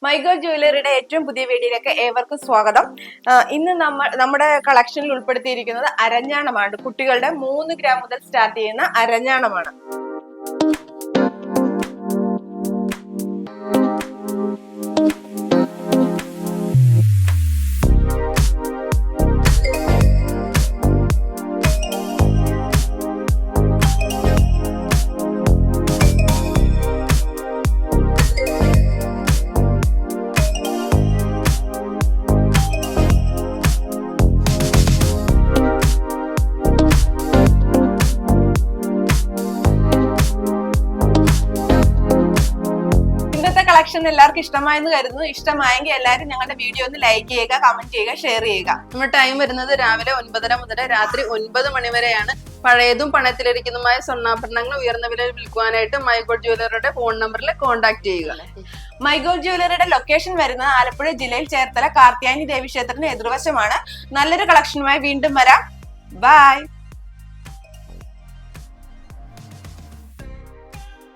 മൈഗോൾ ജുവലറിയുടെ ഏറ്റവും പുതിയ വീഡിയോയിലേക്ക് ഏവർക്കും സ്വാഗതം. ഇന്ന് നമ്മുടെ കളക്ഷനിൽ ഉൾപ്പെടുത്തിയിരിക്കുന്നത് അരഞ്ഞാണമാണ്. കുട്ടികളുടെ 3 ഗ്രാം മുതൽ സ്റ്റാർട്ട് ചെയ്യുന്ന അരഞ്ഞാണമാണ്. കളക്ഷൻ എല്ലാവർക്കും ഇഷ്ടമായെന്ന് കരുതുന്നു. ഇഷ്ടമായെങ്കിൽ എല്ലാവരും ഞങ്ങളുടെ വീഡിയോ ഒന്ന് ലൈക്ക് ചെയ്യുക, കമന്റ് ചെയ്യുക, ഷെയർ ചെയ്യുക. നമ്മുടെ ടൈം വരുന്നത് രാവിലെ 9:30 മുതൽ രാത്രി 9 മണി വരെയാണ്. പഴയതും പണയത്തിലിരിക്കുന്നതുമായ സ്വർണ്ണാഭരണങ്ങൾ ഉയർന്ന വിലയിൽ വിൽക്കുവാനായിട്ട് മൈഗോൾ ജുവലറിയുടെ ഫോൺ നമ്പറിൽ കോൺടാക്ട് ചെയ്യുക. മൈഗോൾ ജുവലറിയുടെ ലൊക്കേഷൻ വരുന്നത് ആലപ്പുഴ ജില്ലയിൽ ചേർത്തല കാർത്യായനി ദേവി ക്ഷേത്രത്തിന് എതിർവശമാണ്. നല്ലൊരു കളക്ഷനുമായി വീണ്ടും വരാം. ബൈ.